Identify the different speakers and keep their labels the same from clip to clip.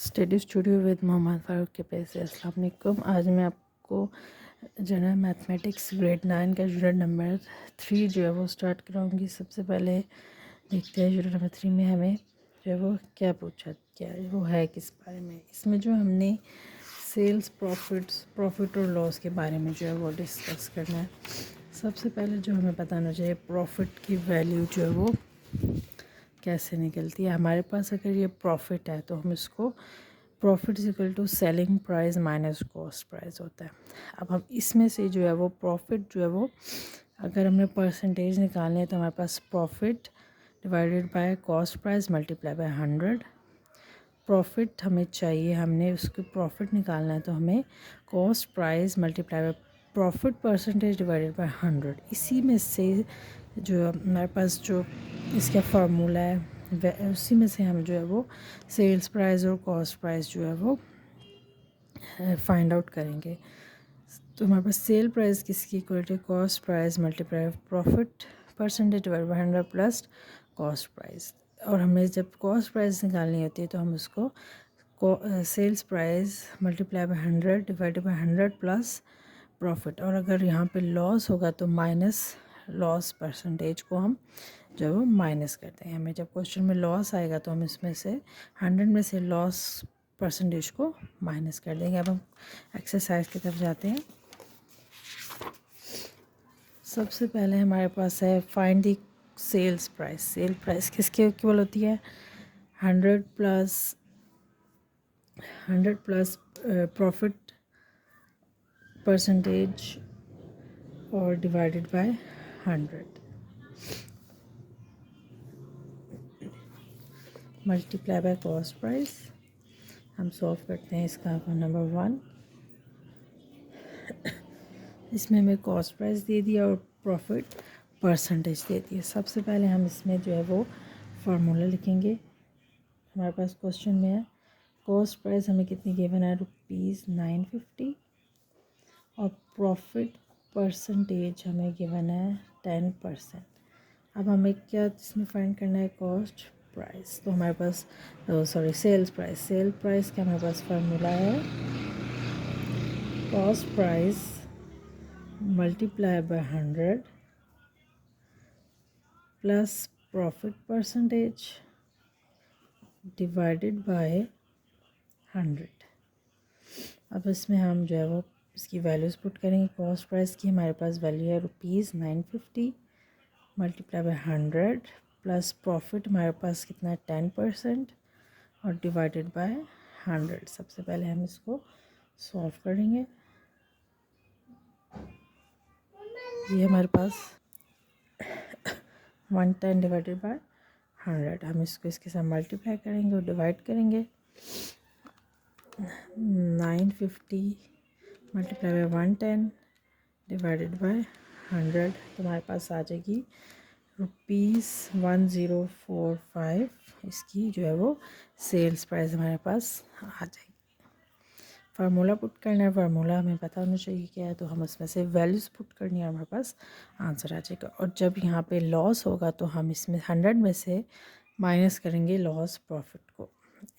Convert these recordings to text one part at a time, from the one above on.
Speaker 1: Study studio with Mohammad Farooq के पैसे। अस्सलाम वालेकुम। आज मैं आपको जनरल मैथमेटिक्स ग्रेड 9 का यूनिट नंबर 3 जो है वो स्टार्ट कराऊंगी। सबसे पहले देखते हैं यूनिट नंबर 3 में हमें जो है वो क्या पूछा, क्या वो है किस बारे में। इसमें जो हमने सेल्स प्रॉफिट और लॉस के बारे में जो है वो डिस्कस करना है। सबसे पहले जो हमें बताना चाहिए प्रॉफिट की वैल्यू जो है वो कैसे निकलती है। हमारे पास अगर ये प्रॉफिट है तो हम इसको profit is equal to selling price minus cost price होता है। अब हम इसमें से जो है वो प्रॉफिट जो है वो अगर हमें परसेंटेज निकालने है तो हमारे पास profit divided by cost price multiply by 100। Profit हमें चाहिए, हमने उसको प्रॉफिट निकालना है तो हमें cost price multiply by profit percentage divided by 100। इसी में से जो हमारे पास जो इसका फार्मूला है उसी में से हम जो है वो सेल्स प्राइस और कॉस्ट प्राइस जो है वो फाइंड आउट करेंगे। तो हमारे पास सेल प्राइस किसकी equal to cost price multiply profit percentage divide by 100 plus cost price. और हमें जब कॉस्ट प्राइस निकालनी होती है तो हम उसको sales price multiply by 100 divided by 100 plus profit. और अगर यहाँ पे लॉस होगा तो माइनस लॉस परसेंटेज को हम जब वो माइनस करते हैं, हमें जब क्वेश्चन में लॉस आएगा तो हम इसमें से 100 में से लॉस परसेंटेज को माइनस कर देंगे। अब हम एक्सरसाइज की तरफ जाते हैं। सबसे पहले हमारे पास है find the sales price. Sale price किसके इक्वल होती है 100 प्लस प्रॉफिट परसेंटेज और divided by 100 multiply by cost price. हम सॉल्व करते हैं इसका नंबर 1। इसमें हमें कॉस्ट प्राइस दे दिया और प्रॉफिट परसेंटेज दे दिया। सबसे पहले हम इसमें जो है वो फार्मूला लिखेंगे। हमारे पास क्वेश्चन में है कॉस्ट प्राइस हमें कितनी गिवन है ₹950 और प्रॉफिट परसेंटेज हमें गिवन है 10%। अब हमें क्या इसमें फाइंड करना है कॉस्ट प्राइस। तो हमारे पास सेल्स प्राइस। सेल प्राइस का हमारे पास फार्मूला है cost price multiply by 100 plus profit percentage divided by 100। अब इसमें हम जो है वो इसकी वैल्यूज़ पुट करेंगे। कॉस्ट प्राइस की हमारे पास वैल्यू है ₹950 मल्टीप्लाई बाय 100 प्लस प्रॉफिट हमारे पास कितना है 10% और डिवाइडेड बाय 100। सबसे पहले हम इसको सॉल्व करेंगे। ये हमारे पास 110 डिवाइडेड बाय 100। हम इसको इसके साथ मल्टीप्लाई करेंगे और डिवाइड करेंगे। 950 मल्टीप्लाई बाय 110 डिवाइडेड बाय 100 तो हमारे पास आ जाएगी ₹1045। इसकी जो है वो सेल्स प्राइस हमारे पास आ जाएगी। फार्मूला पुट करना है, फार्मूला हमें पता होना चाहिए क्या है, तो हम उसमें से वैल्यूज़ पुट करनी है, हमारे पास आंसर आ जाएगा। और जब यहाँ पे लॉस होगा तो हम इसमें 100 में से माइनस करेंगे लॉस प्रॉफिट को।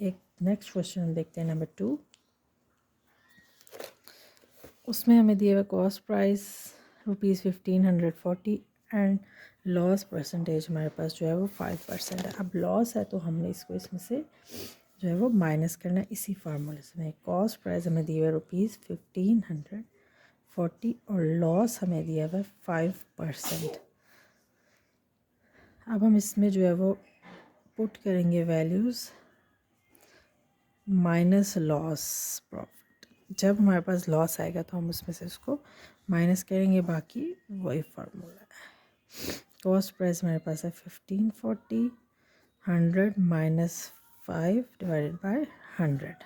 Speaker 1: एक नेक्स्ट क्वेश्चन देखते हैं नंबर 2। उसमें हमें दिया हुआ cost price ₹1540 and loss percentage हमारे पास जो है वो 5% है। अब लॉस है तो हमने इसको इसमें से जो है वो माइनस करना है इसी फार्मूले से। कॉस्ट प्राइस हमें दिया हुआ ₹1540 और लॉस हमें दिया हुआ 5%। अब हम इसमें जो है वो पुट करेंगे वैल्यूज़ माइनस लॉस प्रॉफिट। जब हमारे पास लॉस आएगा तो हम उसमें से उसको माइनस करेंगे, बाकी वही फार्मूला है। कॉस्ट प्राइस हमारे पास है 1540, 100 माइनस 5 डिवाइडेड बाय 100।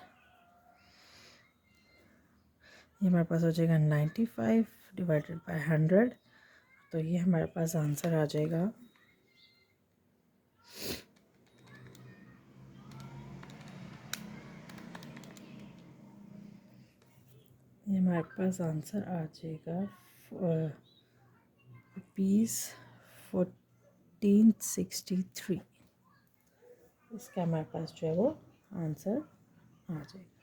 Speaker 1: ये हमारे पास हो जाएगा 95 डिवाइडेड बाय 100। तो ये हमारे पास आंसर आ जाएगा ₹1463। इसका हमारे पास जो है वो आंसर आ जाएगा।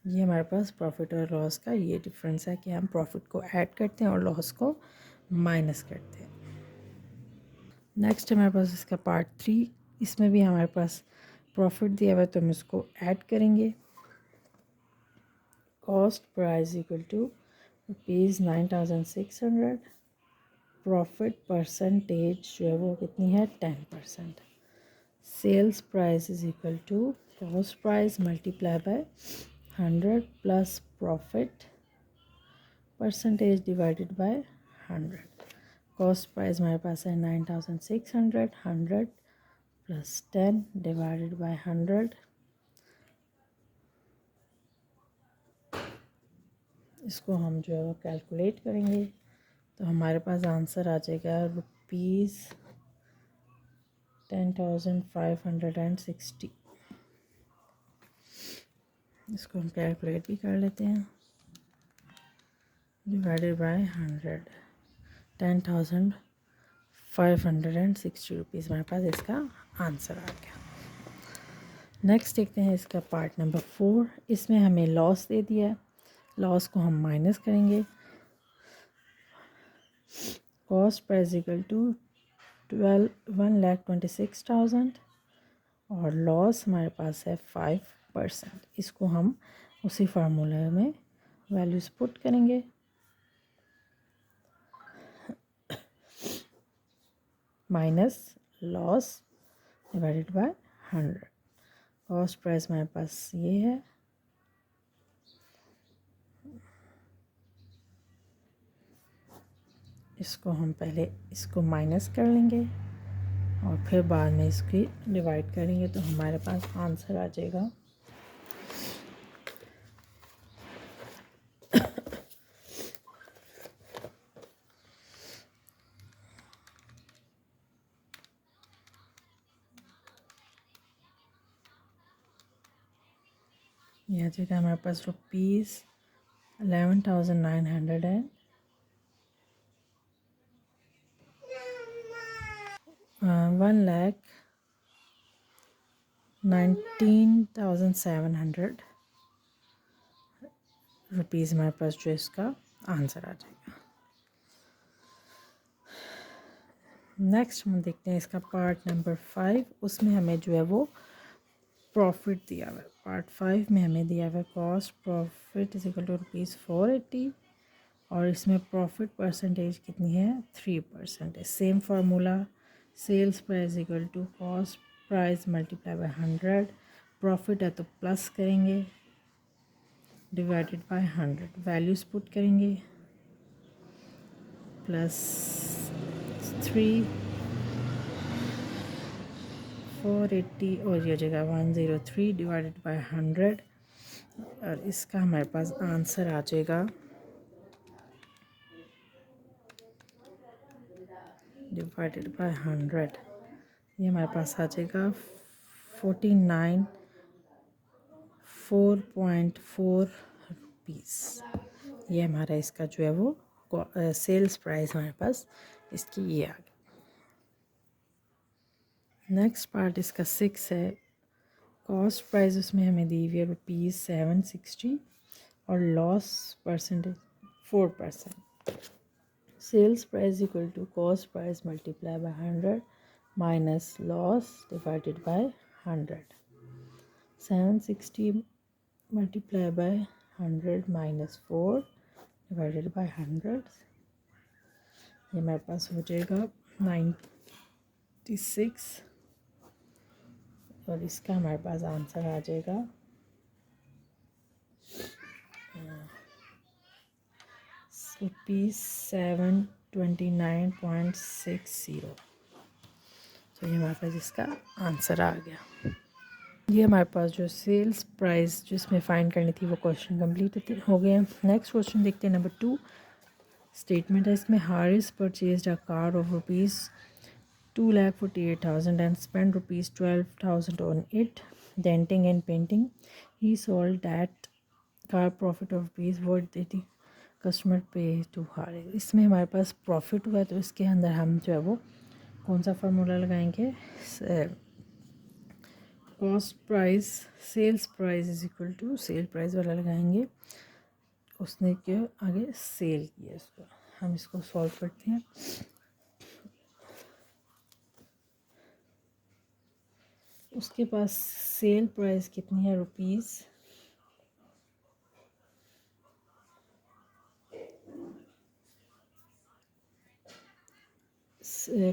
Speaker 1: ये हमारे पास प्रॉफिट और लॉस का ये डिफरेंस है कि हम प्रॉफिट को ऐड करते हैं और लॉस को माइनस करते हैं। नेक्स्ट हमारे पास इसका पार्ट 3, इसमें भी हमारे पास प्रॉफिट दिया हुआ है तो हम इसको ऐड करेंगे। Cost price equal to ₹9,600, profit percentage जो है वो कितनी है 10%। Sales price is equal to cost price multiply by 100 plus profit percentage divided by 100। Cost price हमारे पास है 9,600, 100 प्लस 10 डिवाइडेड बाय 100। इसको हम जो है वो कैलकुलेट करेंगे तो हमारे पास आंसर आ जाएगा ₹10,560। इसको हम कैलकुलेट भी कर लेते हैं, डिवाइडेड बाय 100, ₹10,560 हमारे पास इसका आंसर आ गया। नेक्स्ट देखते हैं इसका पार्ट नंबर 4, इसमें हमें लॉस दे दिया है, लॉस को हम माइनस करेंगे। कॉस्ट प्राइस इक्वल टू 1,26,000 और लॉस हमारे पास है 5%। इसको हम उसी फार्मूला में वैल्यूज़ पुट करेंगे। Minus loss divided by 100। Cost price हमारे पास ये है, इसको हम पहले इसको माइनस कर लेंगे और फिर बाद में इसकी डिवाइड करेंगे तो हमारे पास आंसर आ जाएगा ये आ जाएगा हमारे पास ₹11,900 है, 1,19,700 रुपीज़ हमारे पास जो इसका आंसर आ जाएगा। नेक्स्ट हम देखते हैं इसका पार्ट नंबर 5, उसमें हमें जो है वो प्रॉफिट दिया हुआ है। पार्ट 5 में हमें दिया हुआ है cost profit is equal to ₹480 और इसमें प्रॉफिट परसेंटेज कितनी है 3% है। Same formula, sales price equal to cost price multiply by 100, profit है तो प्लस करेंगे डिवाइडेड बाय 100, वैल्यूज़ पुट करेंगे +3 480 और ये जगह 103 डिवाइडेड बाय 100 और इसका हमारे पास आंसर आ जाएगा डिवाइडेड बाय 100, ये हमारे पास आ जाएगा 494.4 रुपीज़। ये हमारा इसका जो है वो सेल्स प्राइस हमारे पास इसकी ये आ गई। नेक्स्ट पार्ट इसका 6 है, कॉस्ट प्राइस उसमें हमें दी हुई है ₹760 और loss percentage 4%। Sales price equal to cost price multiply by 100 minus loss divided by 100, 760 multiply by 100 minus 4 divided by 100, ये हमारे पास हो जाएगा 96 और इसका हमारे पास आंसर आ जाएगा ₹729.60। तो ये हमारे पास इसका आंसर आ गया। ये हमारे पास जो सेल्स प्राइस जिसमें फाइंड करनी थी वो क्वेश्चन कंप्लीट हो गए हैं। नेक्स्ट क्वेश्चन देखते हैं नंबर 2, स्टेटमेंट है इसमें Haris purchased a car of ₹2,48,000 and spent ₹12,000 on it, denting and painting. He sold that car profit of what did the customer pay to Haris? इसमें हमारे पास प्रॉफिट हुआ तो इसके अंदर हम जो है वो कौन सा फार्मूला लगाएंगे, cost price sales price is equal to sale price वाला लगाएंगे, उसने क्या आगे सेल किया इसको। हम इसको सॉल्व करते हैं। उसके पास सेल प्राइस कितनी है, रुपीज़।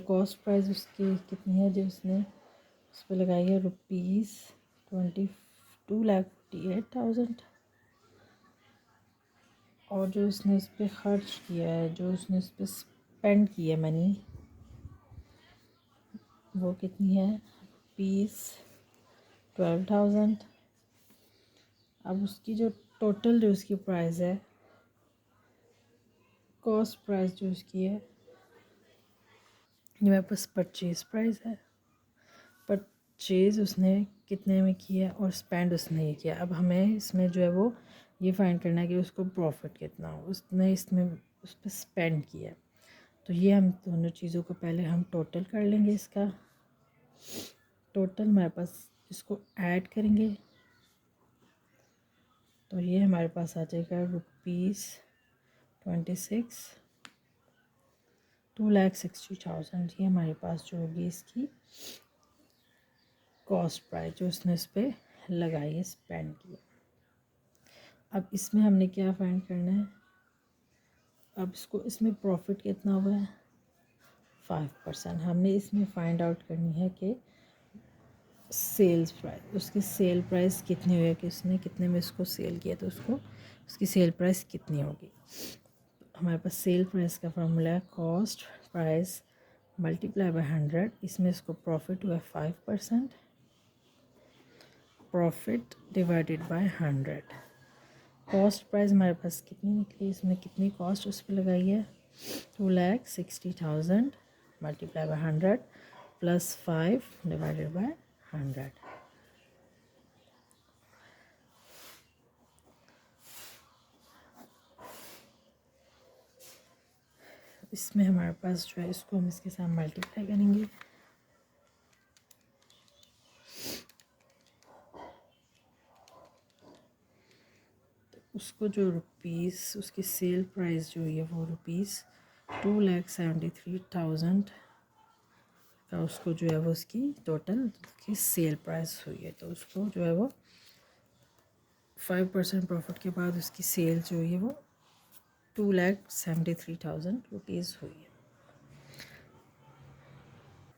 Speaker 1: कॉस्ट प्राइस उसकी कितनी है जो उसने उस पर लगाई है, रुपीज़ 22,58,000। और जो उसने इस पर ख़र्च किया है, जो उसने इस पर स्पेंड किया है मनी, वो कितनी है, रुपीज़ 12,000। अब उसकी जो टोटल जो उसकी प्राइस है, कॉस्ट प्राइस जो उसकी है, ये मेरे पास परचेज़ प्राइस है। परचेज़ उसने कितने में किया और स्पेंड उसने ये किया। अब हमें इसमें जो है वो ये फाइंड करना है कि उसको प्रॉफिट कितना हो, उसने इसमें उस पर स्पेंड किया। तो ये हम दोनों चीज़ों को पहले हम टोटल कर लेंगे। इसका टोटल हमारे पास इसको ऐड करेंगे तो ये हमारे पास आ जाएगा रुपीज़ 2,60,000। ये हमारे पास जो होगी इसकी कॉस्ट प्राइस जो उसने इस पर लगाई है, स्पेंड किया। अब इसमें हमने क्या फाइंड करना है, अब इसको इसमें प्रॉफिट कितना हुआ है, 5%। हमने इसमें फाइंड आउट करनी है कि सेल्स प्राइस, उसकी सेल प्राइस कितनी हुई है, कि उसने कितने में इसको सेल किया, तो उसको उसकी सेल प्राइस कितनी होगी। हमारे पास सेल प्राइस का फॉर्मूला है कॉस्ट प्राइस मल्टीप्लाई बाय 100। इसमें इसको प्रॉफिट हुआ 5%, profit divided by 100। Cost price हमारे पास कितनी निकली, इसमें कितनी कॉस्ट उस पर लगाई है, 2,60,000 multiply by 100 plus 5 divided by 100। इसमें हमारे पास जो है इसको हम इसके साथ मल्टीप्लाई करेंगे। तो उसको जो रुपीज़ उसकी सेल प्राइस जो है वो रुपीज़ 2,73,000 का उसको जो है वो उसकी टोटल की सेल प्राइस हुई है। तो उसको जो है वो 5% प्रॉफिट के बाद उसकी सेल जो है वो 2,73,000 रुपीज़ हुई है।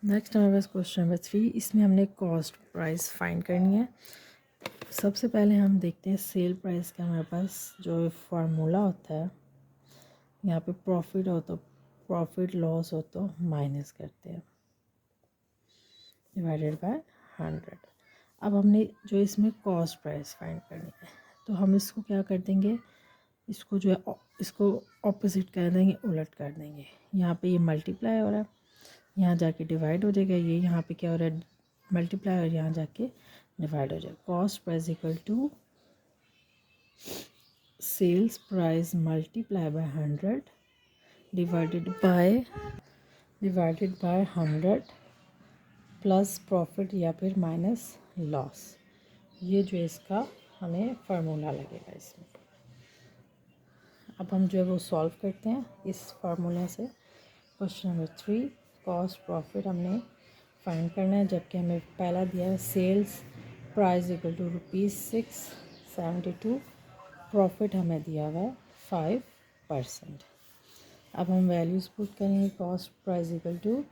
Speaker 1: नेक्स्ट हमारे पास क्वेश्चन नंबर 3। इसमें हमने कॉस्ट प्राइस फाइंड करनी है। सबसे पहले हम देखते हैं सेल प्राइस का हमारे पास जो फार्मूला होता है, यहाँ पे प्रॉफिट हो तो प्रॉफिट, लॉस हो तो माइनस करते हैं, डिवाइडेड बाय 100। अब हमने जो इसमें कॉस्ट प्राइस फाइंड करनी है, तो हम इसको क्या कर देंगे, इसको जो है इसको ऑपोजिट कर देंगे, उलट कर देंगे। यहाँ पे ये मल्टीप्लाई हो रहा है, यहाँ जाके डिवाइड हो जाएगा। ये यहाँ पे क्या हो रहा है, मल्टीप्लाई, और यहाँ जाके डिवाइड हो जाएगा। Cost price equal to sales price multiply by 100 divided by 100 plus profit या फिर माइनस लॉस। ये जो इसका हमें फार्मूला लगेगा इसमें। अब हम जो है वो सॉल्व करते हैं इस फार्मूला से। क्वेश्चन नंबर 3, कॉस्ट प्रॉफिट हमने फाइंड करना है, जबकि हमें पहला दिया है sales price equal to ₹672, profit हमें दिया हुआ है 5%। अब हम वैल्यूज़ पुट करेंगे। Cost price equal to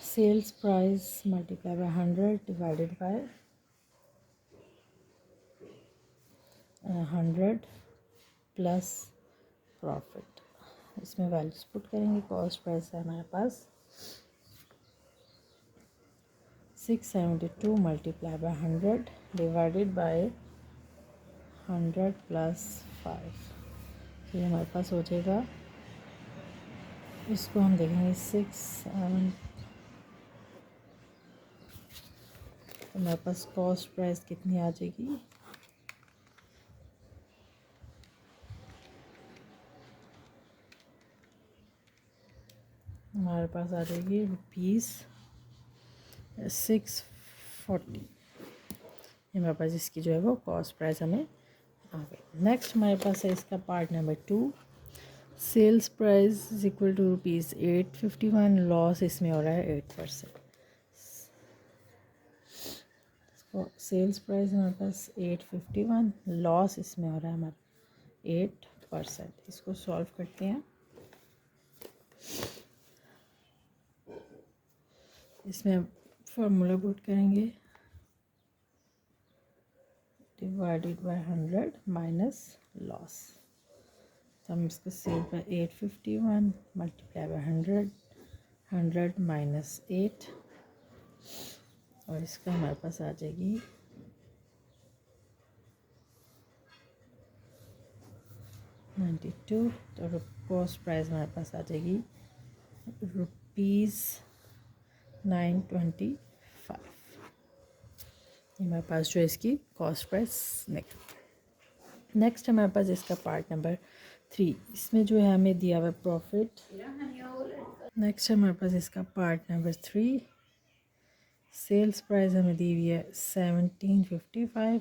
Speaker 1: sales price multiply by 100 divided by 100 plus profit. इसमें वैल्यूज पुट करेंगे। कॉस्ट प्राइस है हमारे पास 672 multiply by 100 divided by 100 plus 5। ये हमारे पास हो जाएगा, इसको हम देखेंगे 6 हमारे पास कॉस्ट प्राइस कितनी आ जाएगी, हमारे पास आ जाएगी ₹6 40। ये हमारे पास इसकी जो है वो कॉस्ट प्राइस हमें आ गई। नेक्स्ट हमारे पास है इसका part number 2। Sales price is equal to ₹851। Loss इसमें हो रहा है 8%। सेल्स प्राइस हमारे पास 851, लॉस इसमें हो रहा है हमारा 8%। इसको सॉल्व करते हैं। इसमें फार्मूला पुट करेंगे, डिवाइडेड बाय 100 माइनस लॉस। तो हम इसको सेल पर 851 मल्टीप्लाई बाय 100 माइनस 8, और इसका हमारे पास आ जाएगी 92। तो कॉस्ट प्राइस हमारे पास आ जाएगी ₹925। ये हमारे पास जो है इसकी कॉस्ट प्राइस निकल। नेक्स्ट हमारे पास इसका पार्ट नंबर 3। इसमें जो है हमें दिया हुआ प्रॉफिट। नेक्स्ट हमारे पास इसका पार्ट नंबर 3। सेल्स प्राइस हमें दी हुई है 1755।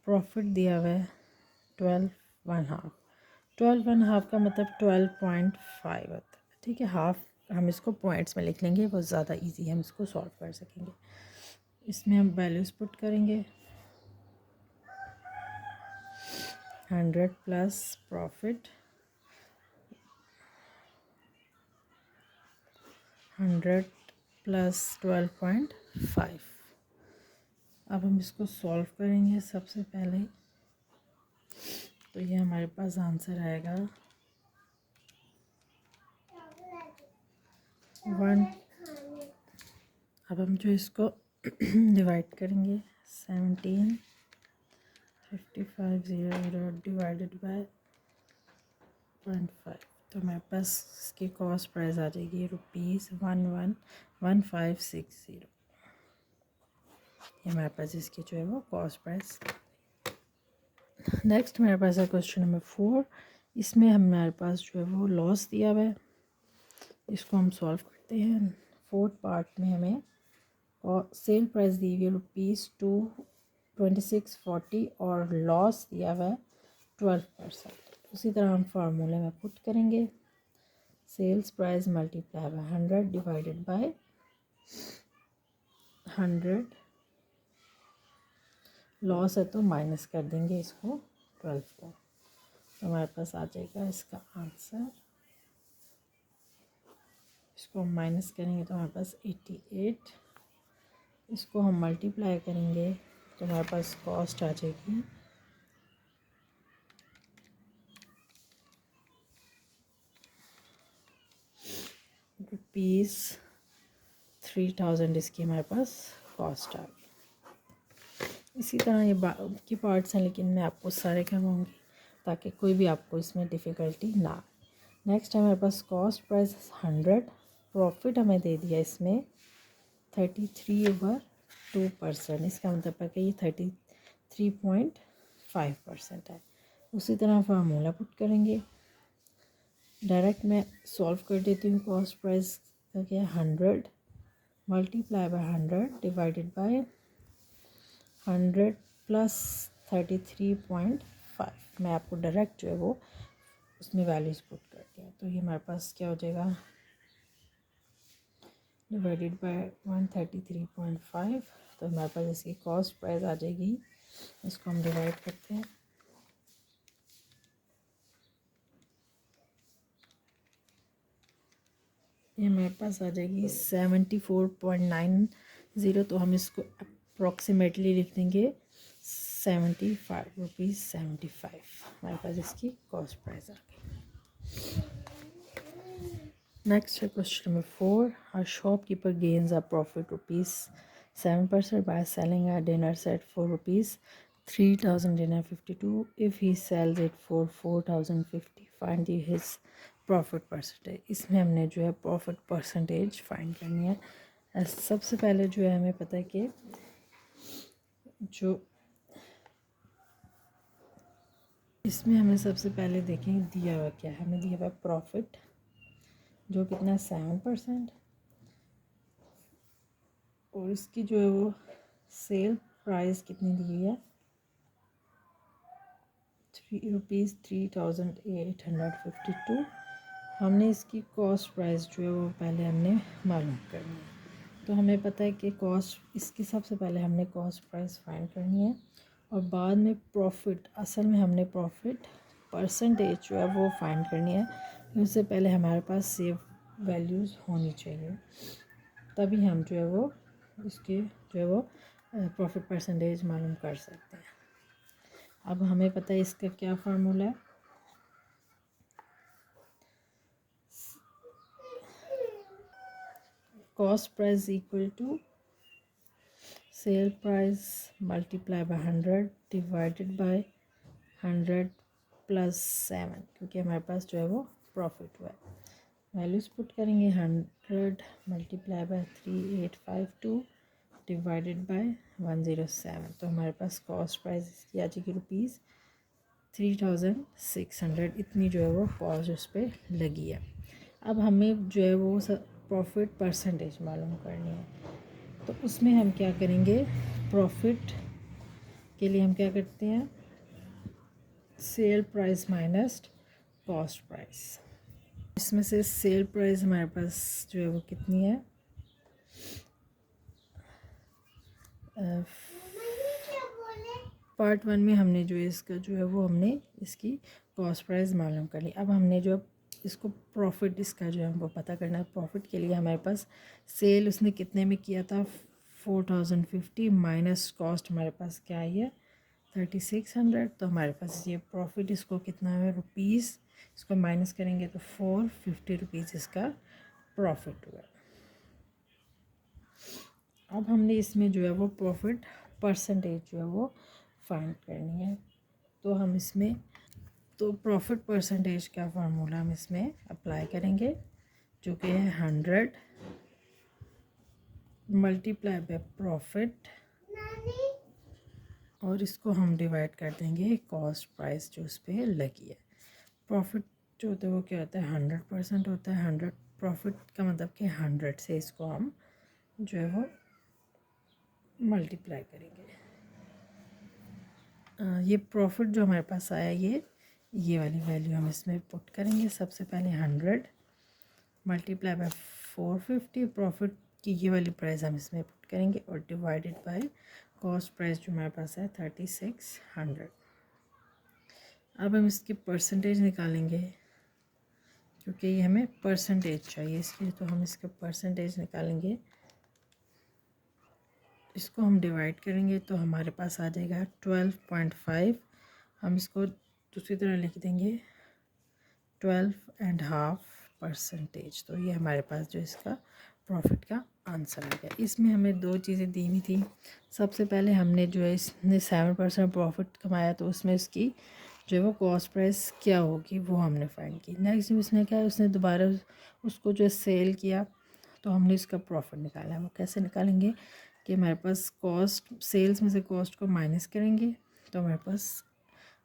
Speaker 1: प्रॉफिट दिया हुआ है 12.5। 12.5 का मतलब 12.5 होता है, ठीक है। हाफ हम इसको पॉइंट्स में लिख लेंगे, वो ज़्यादा इजी है, हम इसको सॉल्व कर सकेंगे। इसमें हम वैल्यूज़ पुट करेंगे, 100 प्लस प्रॉफिट, 100 प्लस 12.5। अब हम इसको सॉल्व करेंगे सबसे पहले। तो ये हमारे पास आंसर आएगा 1। अब हम जो इसको डिवाइड करेंगे, 175500 डिवाइडेड बाय 0.5। तो हमारे पास इसकी कॉस्ट प्राइस आ जाएगी ₹111560। ये हमारे पास इसकी जो है वो कॉस्ट प्राइस। नेक्स्ट हमारे पास है क्वेश्चन नंबर 4। इसमें हमारे पास जो है वो लॉस दिया हुआ है, इसको हम सॉल्व करते हैं। फोर्थ पार्ट में हमें और सेल प्राइस दी हुई है ₹2640 और लॉस दिया हुआ है 12%। उसी तरह हम फार्मूले में पुट करेंगे, sales price multiply by 100 divided by 100। Loss है तो माइनस कर देंगे इसको 12 को, तो हमारे पास आ जाएगा इसका आंसर। इसको हम माइनस करेंगे तो हमारे पास 88। इसको हम मल्टीप्लाई करेंगे तो हमारे पास कॉस्ट आ जाएगी ₹3000। इसकी हमारे पास कॉस्ट आ गई। इसी तरह ये की पार्ट्स हैं, लेकिन मैं आपको सारे करवाऊँगी ताकि कोई भी आपको इसमें डिफ़िकल्टी ना आए। नेक्स्ट हमारे पास कॉस्ट प्राइस 100। प्रॉफिट हमें दे दिया इसमें 33/2%। इसका मतलब है कि ये 33.5% है। उसी तरह फार्मूला पुट करेंगे, डायरेक्ट मैं सॉल्व कर देती हूँ। कॉस्ट प्राइस का क्या है, 100 multiply by 100 divided by 100 plus 33.5। मैं आपको डायरेक्ट जो है वो उसमें वैल्यूज पुट कर दिया। तो ये हमारे पास क्या हो जाएगा, डिवाइडेड बाय 133.5। तो हमारे पास इसकी कॉस्ट प्राइस आ जाएगी, इसको हम डिवाइड करते हैं। ये मेरे पास आ जाएगी 74.90। तो हम इसको अप्रॉक्सीमेटली लिख देंगे ₹75। हमारे पास इसकी कॉस्ट प्राइस आ गई। नेक्स्ट है question number 4। A shopkeeper gains a profit ₹7% by selling a dinner set for ₹3,052. If he sells it for 4,050, find his profit percentage. इसमें हमने जो है प्रॉफिट परसेंटेज फाइंड करनी है। सबसे पहले जो है हमें पता है कि जो इसमें हमें सबसे पहले देखें दिया हुआ क्या है। हमें दिया हुआ प्रॉफिट जो कितना 7%, और इसकी जो है वो सेल प्राइस कितनी दी है, ₹3,3852। हमने इसकी कॉस्ट प्राइस जो है वो पहले हमने मालूम करनी है। तो हमें पता है कि कॉस्ट इसकी सबसे पहले हमने कॉस्ट प्राइस फाइंड करनी है और बाद में प्रॉफिट, असल में हमने प्रॉफिट परसेंटेज जो है वो फाइंड करनी है। उससे पहले हमारे पास सेव वैल्यूज़ होनी चाहिए, तभी हम जो है वो इसके जो है वो प्रॉफिट परसेंटेज मालूम कर सकते हैं। अब हमें पता है इसका क्या फार्मूला है, cost price equal to sale price multiply by 100 divided by 100 plus 7, क्योंकि हमारे पास जो है वो प्रॉफिट हुआ है। वैल्यूज़ पुट करेंगे, 100 मल्टीप्लाई बाय 3852 डिवाइडेड बाय 107, तो हमारे पास कॉस्ट प्राइस इसकी आ जाएगी ₹3600। इतनी जो है वो कॉस्ट उस पर लगी है। अब हमें जो है वो प्रॉफिट परसेंटेज मालूम करनी है, तो उसमें हम क्या करेंगे, प्रॉफिट के लिए हम क्या करते हैं, sale price minus cost price. इसमें से सेल प्राइस हमारे पास जो है वो कितनी है, पार्ट 1 में हमने जो है इसका जो है वो हमने इसकी कॉस्ट प्राइस मालूम कर ली। अब हमने जो इसको प्रॉफिट इसका जो है वो पता करना है। प्रॉफिट के लिए हमारे पास सेल उसने कितने में किया था, 4050 माइनस कॉस्ट हमारे पास क्या आई है, 3600। तो हमारे पास ये प्रॉफिट इसको कितना है, रुपीज़, इसको माइनस करेंगे तो 450 रुपीज़ इसका प्रॉफिट हुआ। अब हमने इसमें जो है वो प्रॉफिट परसेंटेज जो है वो फाइंड करनी है। तो हम इसमें तो प्रॉफिट परसेंटेज का फार्मूला हम इसमें अप्लाई करेंगे, जो कि है 100 मल्टीप्लाई बाय प्रॉफिट, और इसको हम डिवाइड कर देंगे कॉस्ट प्राइस जो उस पर लगी है। प्रॉफिट जो होता है वो क्या होता है, 100% होता है। 100 प्रॉफिट का मतलब कि 100 से इसको हम जो है वो मल्टीप्लाई करेंगे। ये प्रॉफिट जो हमारे पास आया, ये वाली वैल्यू हम इसमें पुट करेंगे। सबसे पहले 100 मल्टीप्लाई बाय 450, प्रॉफिट की ये वाली प्राइस हम इसमें पुट करेंगे, और डिवाइडेड बाय कॉस्ट प्राइस जो हमारे पास है 3600। अब हम इसकी परसेंटेज निकालेंगे, क्योंकि ये हमें परसेंटेज चाहिए इसलिए, तो हम इसका परसेंटेज निकालेंगे। इसको हम डिवाइड करेंगे तो हमारे पास आ जाएगा 12.5। हम इसको दूसरी तरह लिख देंगे 12.5%। तो ये हमारे पास जो इसका प्रॉफिट का आंसर आ गया। इसमें हमें दो चीज़ें दी हुई थी। सबसे पहले हमने जो है इसने 7% प्रॉफिट कमाया, तो उसमें इसकी जो है वो कॉस्ट प्राइस क्या होगी वो हमने फाइंड की। नेक्स्ट उसने क्या है, उसने दोबारा उसको जो है सेल किया, तो हमने इसका प्रॉफिट निकाला। वो कैसे निकालेंगे कि हमारे पास कॉस्ट, सेल्स में से कॉस्ट को माइनस करेंगे तो हमारे पास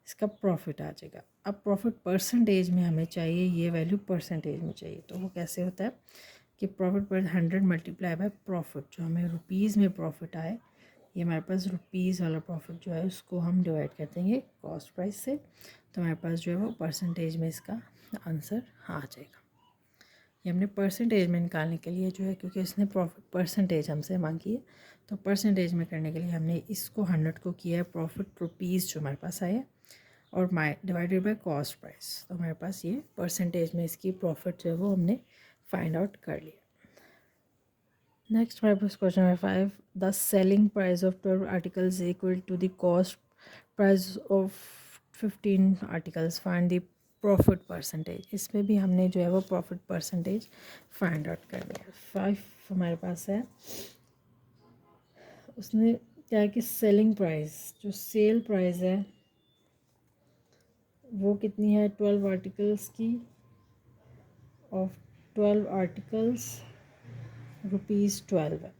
Speaker 1: इसका प्रॉफिट आ जाएगा। अब प्रॉफिट परसेंटेज में हमें चाहिए, ये वैल्यू परसेंटेज में चाहिए। तो वो कैसे होता है कि प्रॉफिट पर 100 मल्टीप्लाई बाय प्रॉफिट, जो हमें रुपीज़ में प्रॉफिट आए, ये हमारे पास रुपीज़ वाला प्रॉफिट जो है उसको हम डिवाइड कर देंगे कॉस्ट प्राइस से, तो हमारे पास जो है वो परसेंटेज में इसका आंसर आ जाएगा। ये हमने परसेंटेज में निकालने के लिए जो है, क्योंकि इसने प्रॉफिट परसेंटेज हमसे मांगी है, तो परसेंटेज में करने के लिए हमने इसको 100 को किया है प्रॉफिट रुपीज़ जो हमारे पास आया, और डिवाइडेड बाय कॉस्ट प्राइस, तो हमारे पास ये परसेंटेज में इसकी प्रॉफिट जो है वो हमने फाइंड आउट कर लिया। नेक्स्ट हमारे पास question number 5, the selling price of 12 articles equal to the cost price of 15 articles, find the profit percentage. इसमें भी हमने जो है वो प्रॉफिट परसेंटेज फाइंड आउट कर लिया। 5 हमारे पास है, उसने क्या है कि सेलिंग प्राइस, जो सेल प्राइस है वो कितनी है, 12 आर्टिकल्स की, ऑफ 12 आर्टिकल्स ₹12 है,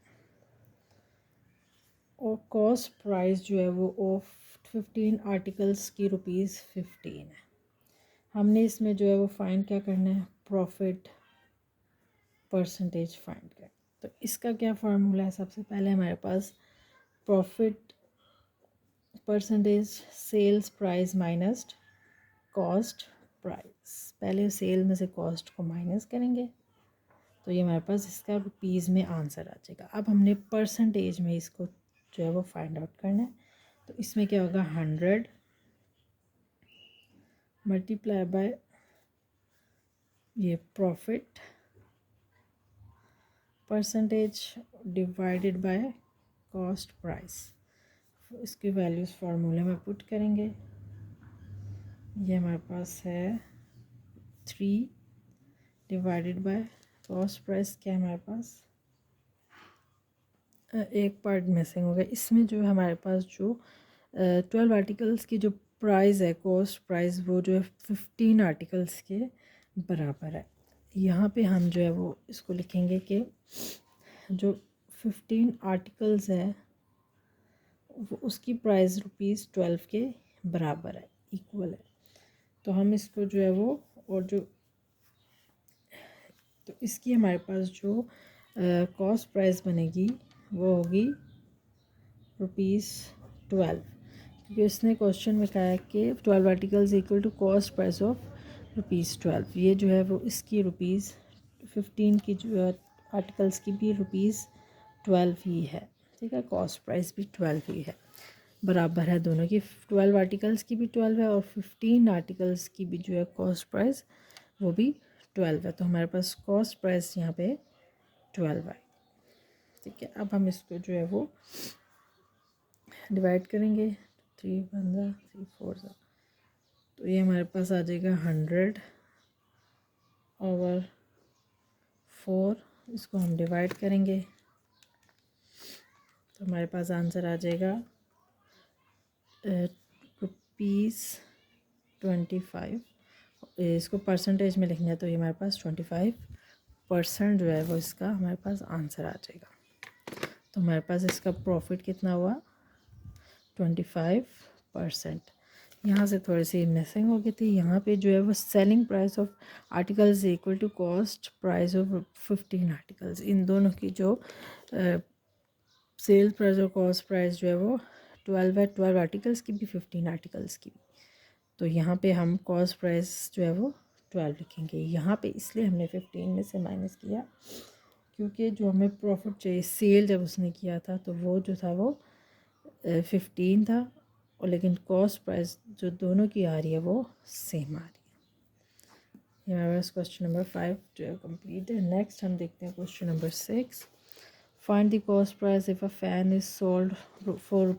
Speaker 1: और कॉस्ट प्राइस जो है वो ऑफ 15 आर्टिकल्स की ₹15 है। हमने इसमें जो है वो फाइंड क्या करना है, प्रॉफिट परसेंटेज फाइंड करना। तो इसका क्या फार्मूला है, सबसे पहले हमारे पास profit percentage sales price minus cost price. पहले सेल में से कॉस्ट को माइनस करेंगे तो ये हमारे पास इसका रुपीज़ में आंसर आ जाएगा। अब हमने परसेंटेज में इसको जो है वो फाइंड आउट करना है। तो इसमें क्या होगा, 100 मल्टीप्लाई बाय ये profit percentage divided by cost price. इसकी वैल्यूज़ फार्मूले में पुट करेंगे। ये हमारे पास है 3 डिवाइडेड बाय कॉस्ट प्राइस। क्या है हमारे पास, एक पार्ट मिसिंग हो गया इसमें। जो है हमारे पास जो 12 आर्टिकल्स की जो प्राइस है, कॉस्ट प्राइस, वो जो है 15 आर्टिकल्स के बराबर है। यहाँ पे हम जो है वो इसको लिखेंगे कि जो 15 आर्टिकल्स है वो उसकी प्राइस ₹12 के बराबर है, इक्वल है। तो हम इसको जो है वो, और जो तो इसकी हमारे पास जो कॉस्ट प्राइस बनेगी वो होगी ₹12, क्योंकि इसने क्वेश्चन में कहा है कि 12 articles equal to cost price of ₹12। ये जो है वो इसकी ₹15 की जो आर्टिकल्स की भी ₹12 ही है, ठीक है। कॉस्ट प्राइस भी 12 ही है, बराबर है दोनों की। 12 आर्टिकल्स की भी 12 है और 15 आर्टिकल्स की भी जो है कॉस्ट प्राइस वो भी 12 है। तो हमारे पास कॉस्ट प्राइस यहाँ पे 12 है, ठीक है। अब हम इसको जो है वो डिवाइड करेंगे। 3 15 3 4 तो ये हमारे पास आ जाएगा 100/4। इसको हम डिवाइड करेंगे तो हमारे पास आंसर आ जाएगा ₹25। इसको परसेंटेज में लिखना है तो ये हमारे पास 25% जो है वो इसका हमारे पास आंसर आ जाएगा। तो हमारे पास इसका प्रॉफिट कितना हुआ, 25%। यहाँ से थोड़ी सी मिसिंग हो गई थी। यहाँ पे जो है वो selling price of articles equal to cost price of 15 articles. इन दोनों की जो सेल प्राइस और कॉस्ट प्राइस जो है वो 12 है। 12 आर्टिकल्स की भी, 15 आर्टिकल्स की भी। तो यहाँ पे हम कॉस्ट प्राइस जो है वो 12 लिखेंगे। यहाँ पे इसलिए हमने 15 में से माइनस किया क्योंकि जो हमें प्रॉफिट चाहिए सेल जब उसने किया था तो वो जो था वो 15 था, और लेकिन कॉस्ट प्राइस जो दोनों की आ रही है वो सेम आ रही है। ये हमारे पास क्वेश्चन नंबर 5 जो है कंप्लीट है। नेक्स्ट हम देखते हैं question number 6। Find the cost price if a fan is sold for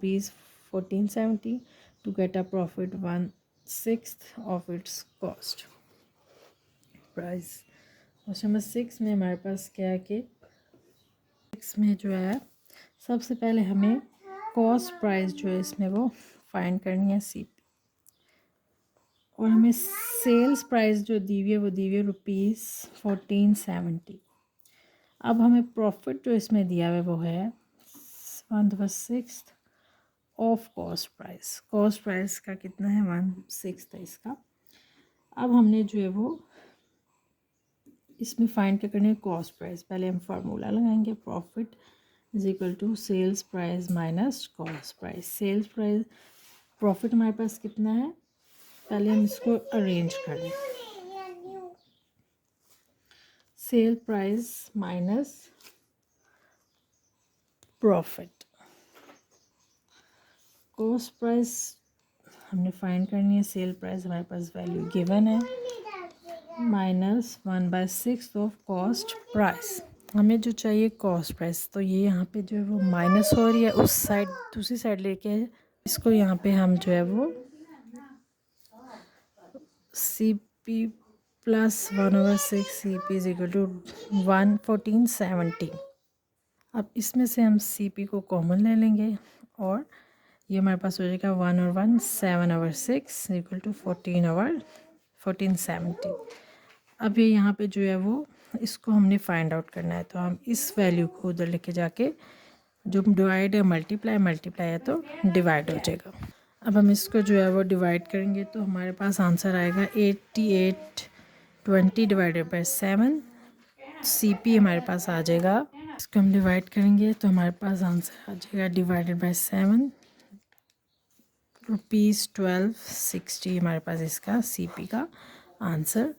Speaker 1: ₹1470 to get a profit 1/6 of its cost price. Question number 6 में हमारे पास क्या है कि 6 में जो है सबसे पहले हमें कॉस्ट प्राइस जो है इसमें वो फाइंड करनी है CP, और हमें सेल्स प्राइस जो दी हुई है वो दी हुई है ₹1470। अब हमें प्रॉफिट जो इसमें दिया हुआ है वो है 1/6 of cost price. Cost price का कितना है, 1/6 है इसका। अब हमने जो है वो इसमें फाइंड क्या करना है, कॉस्ट प्राइस। पहले हम फार्मूला लगाएंगे, profit is equal to sales price minus cost price. Sales price, profit हमारे पास कितना है, पहले हम इसको अरेंज कर लें। Sale price minus profit. Cost price हमने फाइंड करनी है, सेल प्राइस हमारे पास वैल्यू गिवन है, माइनस 1/6 ऑफ कॉस्ट प्राइस। हमें जो चाहिए कॉस्ट प्राइस, तो ये यहाँ पे जो है वो माइनस हो रही है, उस साइड दूसरी साइड लेके इसको यहाँ पे हम जो है वो CP plus 1/6 CP is equal to 1470। अब इसमें से हम CP को कॉमन ले लेंगे और ये हमारे पास हो जाएगा 1 और 1 7/6 इक्वल टू 14/1470। अब ये यहाँ पे जो है वो इसको हमने फाइंड आउट करना है, तो हम इस वैल्यू को उधर लेके जाके जो डिवाइड है मल्टीप्लाई है तो डिवाइड हो जाएगा। अब हम इसको जो है वो डिवाइड करेंगे तो हमारे पास आंसर आएगा 8820 डिवाइडेड बाई 7। CP हमारे पास आ जाएगा इसको हम डिवाइड करेंगे तो हमारे पास आंसर आ जाएगा डिवाइडेड बाय 7 रुपीज़ 1260। हमारे पास इसका CP का आंसर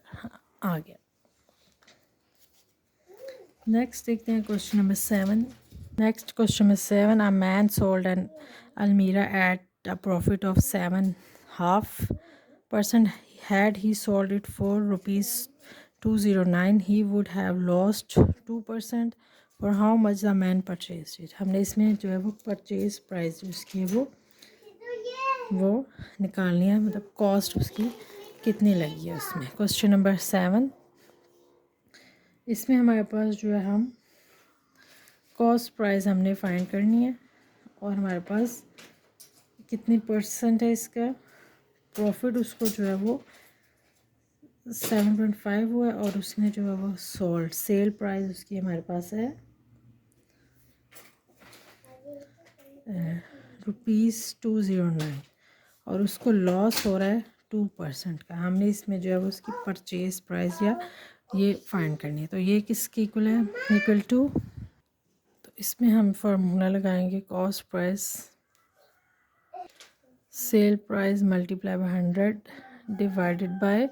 Speaker 1: आ गया। नेक्स्ट देखते हैं question number 7। Next question number 7, a man sold an almirah at a profit of 7.5%. Had he sold it for rupees 209, he would have lost 2%. For how much the man purchased it? हमने इसमें जो है वो purchase price उसकी है वो निकालनी है, मतलब कॉस्ट उसकी कितनी लगी है उसमें। क्वेश्चन नंबर 7, इसमें हमारे पास जो है हम कॉस्ट प्राइस हमने फाइंड करनी है और हमारे पास कितनी परसेंट है इसका प्रॉफिट, उसको जो है वो 7.5 हुआ है और उसने जो है वो सोल्ड सेल प्राइस उसकी हमारे पास है ₹209 और उसको लॉस हो रहा है 2% का। हमने इसमें जो है वो उसकी परचेज प्राइस या ये फाइंड करनी है। तो ये किसकी इक्वल है, इक्वल टू, तो इसमें हम फार्मूला लगाएंगे cost price sale price multiply by 100 divided by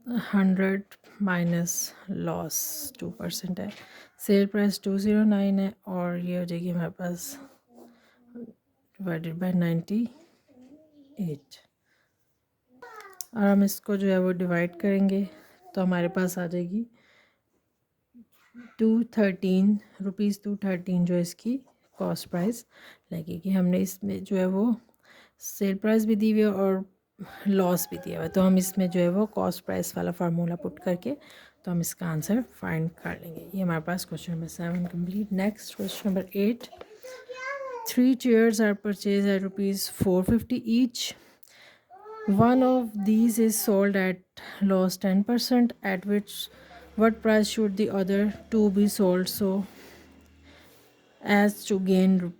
Speaker 1: 100 minus loss 2% है। सेल प्राइस 209 है और ये हो जाएगी हमारे पास डिवाइडेड बाय 98 और हम इसको जो है वो डिवाइड करेंगे तो हमारे पास आ जाएगी 213 रुपीज़ 213 जो इसकी कॉस्ट प्राइस लगेगी। हमने इसमें जो है वो सेल प्राइस भी दी हुई है और लॉस भी दिया हुआ है, तो हम इसमें जो है वो कॉस्ट प्राइस वाला फार्मूला पुट करके तो हम इसका आंसर फाइंड कर लेंगे। ये हमारे पास question number 7 complete. Next question number 8, 3 chairs are purchased at ₹450 each. One of these is sold at loss 10%, at which what price should the other two be sold so as to gain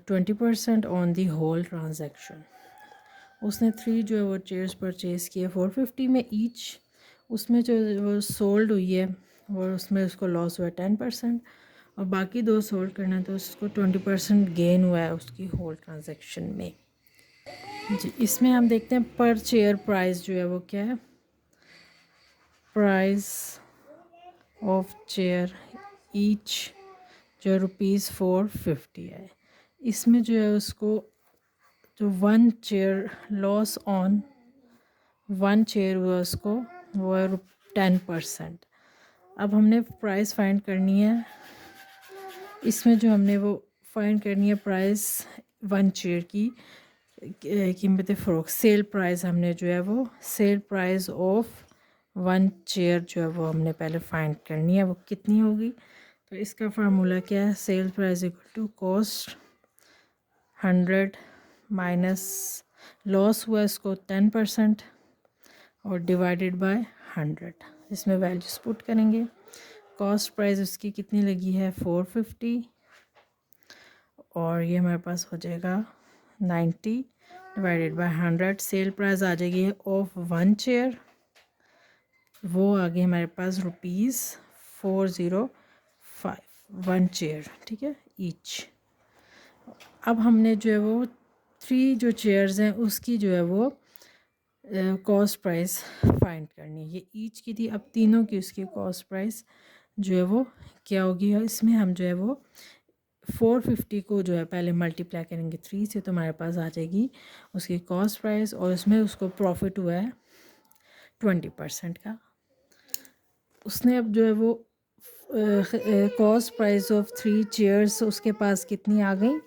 Speaker 1: 20% on the whole transaction? उसने 3 जो है वो chairs purchase किए 450 में each, उसमें जो वो sold हुई है और उसमें उसको लॉस हुआ 10% और बाकी 2 सोल्ड करना है तो उसको 20% गेन हुआ है उसकी होल ट्रांजैक्शन में। जी, इसमें हम देखते हैं पर चेयर प्राइस जो है वो क्या है, प्राइस ऑफ चेयर ईच जो ₹450 है। इसमें जो है उसको जो 1 चेयर लॉस ऑन 1 चेयर हुआ उसको वो है 10%। अब हमने प्राइस फाइंड करनी है, इसमें जो हमने वो फाइंड करनी है प्राइस 1 चेयर की कीमत फ़रोख्त सेल प्राइस, हमने जो है वो सेल प्राइस ऑफ 1 चेयर जो है वो हमने पहले फाइंड करनी है, वो कितनी होगी। तो इसका फार्मूला क्या है, sale price equal to cost 100 minus loss हुआ इसको 10% और डिवाइडेड बाय 100। इसमें वैल्यूज पुट करेंगे। कॉस्ट प्राइस उसकी कितनी लगी है 450 और ये हमारे पास हो जाएगा 90 डिवाइडेड बाय 100। सेल प्राइस आ जाएगी ऑफ 1 चेयर, वो आ गई हमारे पास ₹405 1 चेयर, ठीक है, ईच। अब हमने जो है वो 3 जो चेयर्स हैं उसकी जो है वो कॉस्ट प्राइस फाइंड करनी है। ये ईच की थी, अब तीनों की उसकी कॉस्ट प्राइस जो है वो क्या होगी। इसमें हम जो है वो 450 को जो है पहले मल्टीप्लाई करेंगे 3 से तो हमारे पास आ जाएगी उसकी कॉस्ट प्राइस और उसमें उसको प्रॉफिट हुआ है 20% का। उसने अब जो है वो कॉस्ट प्राइस ऑफ 3 चेयर्स उसके पास कितनी आ गई,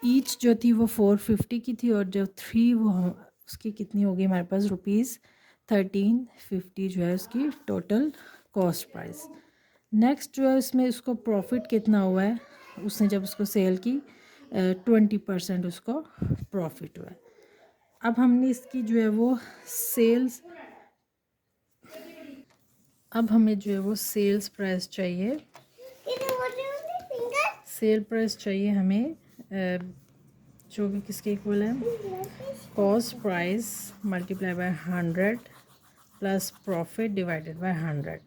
Speaker 1: ईच जो थी वो 450 की थी और जो 3 वो उसकी कितनी होगी हमारे पास ₹1350 जो है उसकी टोटल कॉस्ट प्राइस। नेक्स्ट जो है इसमें उसको प्रॉफिट कितना हुआ है, उसने जब उसको सेल की 20% उसको प्रॉफिट हुआ है। अब हमने इसकी जो है वो सेल्स, अब हमें जो है वो सेल्स प्राइस चाहिए, सेल प्राइस चाहिए हमें जो कि किसके इक्वल है, cost price multiply by 100 plus profit divided by 100।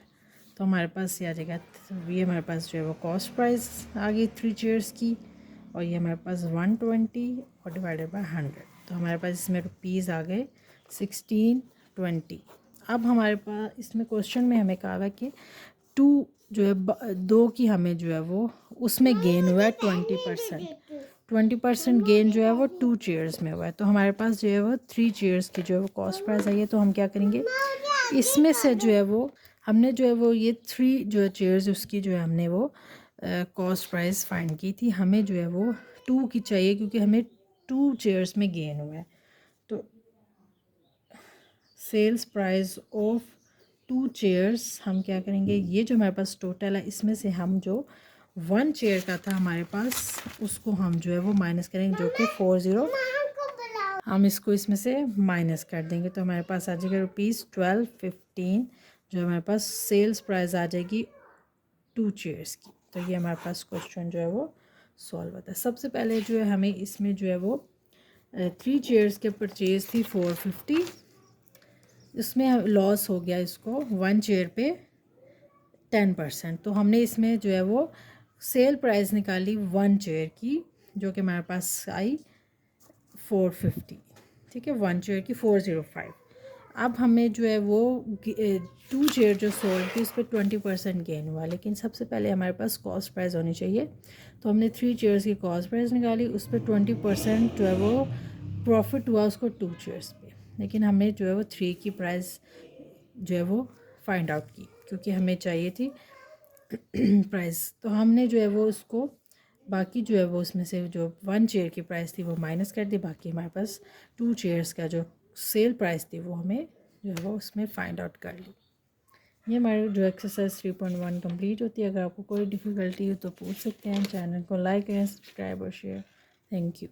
Speaker 1: तो हमारे पास ये आ जाएगा, ये हमारे पास जो है वो कॉस्ट प्राइस आ गई 3 चेयर्स की, और ये हमारे पास 120 और डिवाइडेड बाय 100, तो हमारे पास इसमें रुपीज़ आ गए 1620। अब हमारे पास इसमें क्वेश्चन में हमें कहा हुआ कि 2 जो है 2 की हमें जो है वो उसमें गेन हुआ है 20% गेन जो है वो 2 चेयर्स में हुआ है। तो हमारे पास जो है वो 3 चेयर्स की जो है वो कॉस्ट प्राइस आई है। तो हम क्या करेंगे, इसमें से जो है वो हमने जो है वो ये 3 जो है चेयर्स उसकी जो है हमने वो कॉस्ट प्राइस फाइंड की थी, हमें जो है वो 2 की चाहिए क्योंकि हमें 2 चेयर्स में गेन हुआ है। तो सेल्स प्राइस ऑफ 2 चेयर्स हम क्या करेंगे, ये जो हमारे पास टोटल है इसमें से हम जो 1 चेयर का था हमारे पास उसको हम जो है वो माइनस करेंगे, जो कि 40, हम इसको इसमें से माइनस कर देंगे। तो हमारे पास आ जाएगा ₹1215, जो हमारे पास सेल्स प्राइस आ जाएगी 2 चेयर्स की। तो ये हमारे पास क्वेश्चन जो है वो सॉल्व होता है। सबसे पहले जो है हमें इसमें जो है वो 3 चेयर्स के परचेज थी 450, इसमें लॉस हो गया इसको 1 चेयर पे 10%। तो हमने इसमें जो है वो सेल प्राइस निकाली 1 चेयर की, जो कि हमारे पास आई 450, ठीक है, 1 चेयर की 405। अब हमें जो है वो 2 चेयर जो सोल्ड थी उस पर 20% गेन हुआ, लेकिन सबसे पहले हमारे पास कॉस्ट प्राइस होनी चाहिए। तो हमने 3 चेयर्स की कॉस्ट प्राइस निकाली, उस पर 20% जो है वो प्रॉफिट हुआ उसको 2 चेयर्स पे, लेकिन हमें जो है वो 3 की प्राइस जो है वो फाइंड आउट की क्योंकि हमें चाहिए थी प्राइस। तो हमने जो है वो उसको बाकी जो है वो उसमें से जो 1 चेयर की प्राइस थी वो माइनस कर दी, बाकी हमारे पास 2 चेयर्स का जो सेल प्राइस थी वो हमें जो है वो उसमें फाइंड आउट कर ली। ये हमारी जो एक्सरसाइज 3.1 कंप्लीट होती है। अगर आपको कोई डिफ़िकल्टी हो तो पूछ सकते हैं। चैनल को लाइक करें, सब्सक्राइब और शेयर। Thank you.